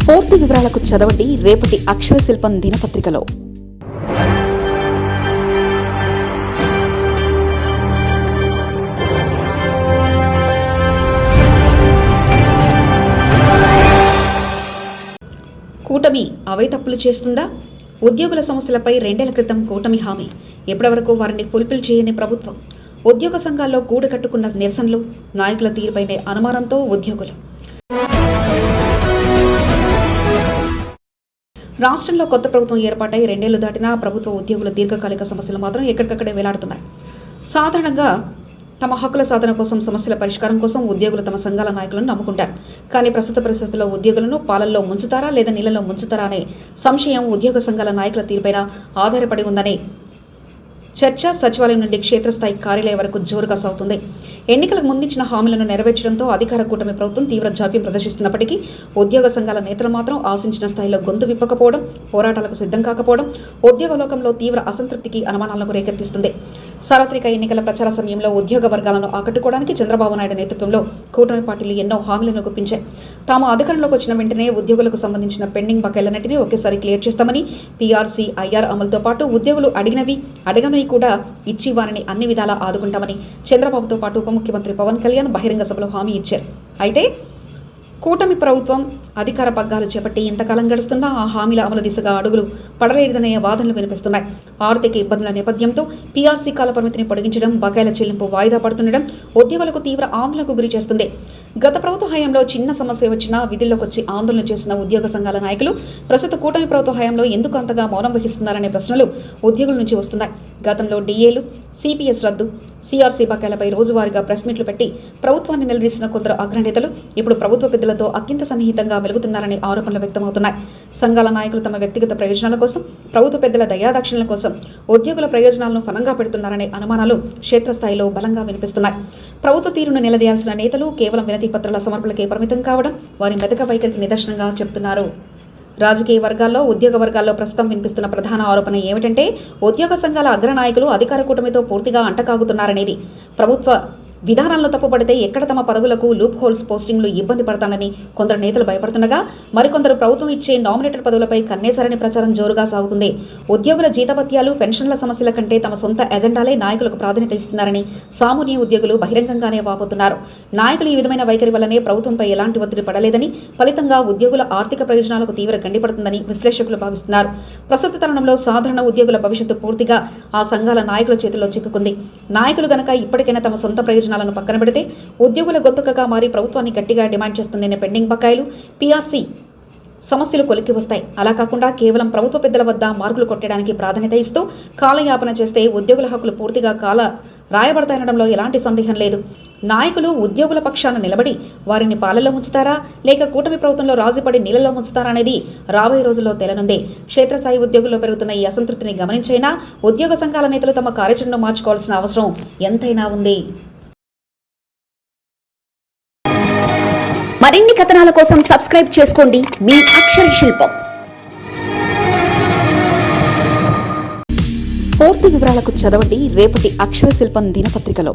పూర్తి వివరాలకు చదవండి రేపటి అక్షర శిల్పం దినపత్రికలో. కూటమి అవే తప్పులు చేస్తుందా? ఉద్యోగుల సమస్యలపై 2 ఏళ్ల క్రితం కూటమి హామీ. ఎప్పటివరకు వారిని ఫుల్ఫిల్ చేయని ప్రభుత్వం. ఉద్యోగ సంఘాల్లో గూడు కట్టుకున్న నిరసనలు, నాయకుల తీరుపైనే అనుమానంతో ఉద్యోగులు. రాష్ట్రంలో కొత్త ప్రభుత్వం ఏర్పాటై 2 ఏళ్లు దాటినా ప్రభుత్వ ఉద్యోగుల దీర్ఘకాలిక సమస్యలు మాత్రం ఎక్కడికక్కడే వేలాడుతున్నాయి. సాధారణంగా తమ హక్కుల సాధన కోసం, సమస్యల పరిష్కారం కోసం ఉద్యోగులు తమ సంఘాల నాయకులను నమ్ముకుంటారు. కానీ ప్రస్తుత పరిస్థితుల్లో ఉద్యోగులను పాలల్లో ముంచుతారా లేదా నీళ్లలో ముంచుతారా అనే సంశయం ఉద్యోగ సంఘాల నాయకుల తీరుపైన ఆధారపడి ఉందనే చర్చ సచివాలయం నుండి క్షేత్రస్థాయి కార్యాలయం వరకు జోరుగా సాగుతుంది. ఎన్నికలకు ముందించిన హామీలను నెరవేర్చడంతో అధికార కూటమి ప్రభుత్వం తీవ్ర జాప్యం ప్రదర్శిస్తున్నప్పటికీ ఉద్యోగ సంఘాల నేతలు మాత్రం ఆశించిన స్థాయిలో గొంతు విప్పకపోవడం, పోరాటాలకు సిద్ధం కాకపోవడం ఉద్యోగ లోకంలో తీవ్ర అసంతృప్తికి, అనుమానాలకు రేకెత్తిస్తుంది. సార్వత్రిక ఎన్నికల ప్రచార సమయంలో ఉద్యోగ వర్గాలను ఆకట్టుకోవడానికి చంద్రబాబు నాయుడు నేతృత్వంలో కూటమి పార్టీలు ఎన్నో హామీలను గుప్పించాయి. తాము అధికారంలోకి వచ్చిన వెంటనే ఉద్యోగులకు సంబంధించిన పెండింగ్ బకాయిలన్నింటినీ ఒకేసారి క్లియర్ చేస్తామని, పీఆర్సీ, ఐఆర్ అమలుతో పాటు ఉద్యోగులు అడగనవి కూడా ఇచ్చి వారిని అన్ని విధాలా ఆదుకుంటామని చంద్రబాబుతో పాటు ఉప ముఖ్యమంత్రి పవన్ కళ్యాణ్ బహిరంగ సభలో హామీ ఇచ్చారు. అయితే కూటమి ప్రభుత్వం అధికార పగ్గాలు చేపట్టి ఇంతకాలం గడుస్తున్నా ఆ హామీల అమలు దిశగా అడుగులు పడలేదనే వాదనలు వినిపిస్తున్నాయి. ఆర్థిక ఇబ్బందుల నేపథ్యంతో పీఆర్సీ కాల పరిమితిని పొడిగించడం, బకాయిల చెల్లింపు వాయిదా పడుతుండడం ఉద్యోగులకు తీవ్ర ఆందోళనకు గురి చేస్తుంది. గత ప్రభుత్వ హయాంలో చిన్న సమస్య వచ్చినా విధుల్లోకి వచ్చి ఆందోళన చేసిన ఉద్యోగ సంఘాల నాయకులు ప్రస్తుత కూటమి ప్రభుత్వ హయాంలో ఎందుకు అంతగా మౌనం వహిస్తున్నారనే ప్రశ్నలు ఉద్యోగుల నుంచి వస్తున్నాయి. గతంలో డీఏలు, సిపిఎస్ రద్దు, సిఆర్సీ బకాయిలపై రోజువారీగా ప్రెస్ మీట్లు పెట్టి ప్రభుత్వాన్ని నిలదీసిన కొందరు అగ్రనేతలు ఇప్పుడు ప్రభుత్వ పెద్దలతో అత్యంత సన్నిహితంగా వెలుగుతున్నారనే ఆరోపణలు వ్యక్తమవుతున్నాయి. సంఘాల నాయకులు తమ వ్యక్తిగత ప్రయోజనాల కోసం, ప్రభుత్వ పెద్దల దయాదాక్షిణ్యాల కోసం ఉద్యోగుల ప్రయోజనాలను ఫలంగా పెడుతున్నారనే అనుమానాలు క్షేత్రస్థాయిలో బలంగా వినిపిస్తున్నాయి. ప్రభుత్వ తీరును నిలదీయాల్సిన నేతలు కేవలం వినతి పత్రాల సమర్పణలకే పరిమితం కావడం వారి మెతక వైఖరికి నిదర్శనంగా చెబుతున్నారు. రాజకీయ వర్గాల్లో, ఉద్యోగ వర్గాల్లో ప్రస్తుతం వినిపిస్తున్న ప్రధాన ఆరోపణ ఏమిటంటే ఉద్యోగ సంఘాల అగ్రనాయకులు అధికార కూటమితో పూర్తిగా అంటకాగుతున్నారనేది. ప్రభుత్వ విధానాలను తప్పుపడితే ఎక్కడ తమ పదవులకు లూప్ హోల్స్ పోస్టింగ్లు ఇబ్బంది పడతానని కొందరు నేతలు భయపడుతుండగా, మరికొందరు ప్రభుత్వం ఇచ్చే నామినేటెడ్ పదవులపై కన్నేశారని ప్రచారం జోరుగా సాగుతుంది. ఉద్యోగుల జీతభత్యాలు, పెన్షన్ల సమస్యల కంటే తమ సొంత ఎజెండాలే నాయకులకు ప్రాధాన్యత ఇస్తున్నారని సామాన్య ఉద్యోగులు బహిరంగంగానే వాపోతున్నారు. నాయకులు ఈ విధమైన వైఖరి వల్లనే ప్రభుత్వంపై ఎలాంటి ఒత్తిడి పడలేదని, ఫలితంగా ఉద్యోగుల ఆర్థిక ప్రయోజనాలకు తీవ్ర గండిపడుతుందని విశ్లేషకులు భావిస్తున్నారు. ప్రస్తుత తరుణంలో సాధారణ ఉద్యోగుల భవిష్యత్తు పూర్తిగా ఆ సంఘాల నాయకుల చేతుల్లో చిక్కుకుంది. నాయకులు గనక ఇప్పటికైనా తమ సొంత ప్రయోజనాలను పక్కన పెడితే ఉద్యోగుల గొంతుకగా మారి ప్రభుత్వాన్ని గట్టిగా డిమాండ్ చేస్తుందనే పెండింగ్ బకాయిలు, పీఆర్సీ సమస్యలు కొలిక్కి వస్తాయి. అలా కాకుండా కేవలం ప్రభుత్వ పెద్దల వద్ద మార్కులు కొట్టడానికి ప్రాధాన్యత ఇస్తూ కాలయాపన చేస్తే ఉద్యోగుల హక్కులు పూర్తిగా రాయబడతాయనడంలో ఎలాంటి సందేహం లేదు. నాయకులు ఉద్యోగుల పక్షాన నిలబడి వారిని పాలల్లో ముంచుతారా లేక కూటమి ప్రభుత్వంలో రాజుపడి నీళ్లలో ముంచుతారా అనేది రాబోయే రోజుల్లో తేలనుంది. క్షేత్రస్థాయి ఉద్యోగుల్లో పెరుగుతున్న ఈ అసంతృప్తిని గమనించైనా ఉద్యోగ సంఘాల నేతలు తమ కార్యాచరణను మార్చుకోవాల్సిన అవసరం ఎంతైనా ఉంది. మరిన్ని కథనాల కోసం సబ్స్క్రైబ్ చేసుకోండి మీ అక్షర శిల్పం. పూర్తి వివరాలకు చదవండి రేపటి అక్షర శిల్పం దినపత్రికలో.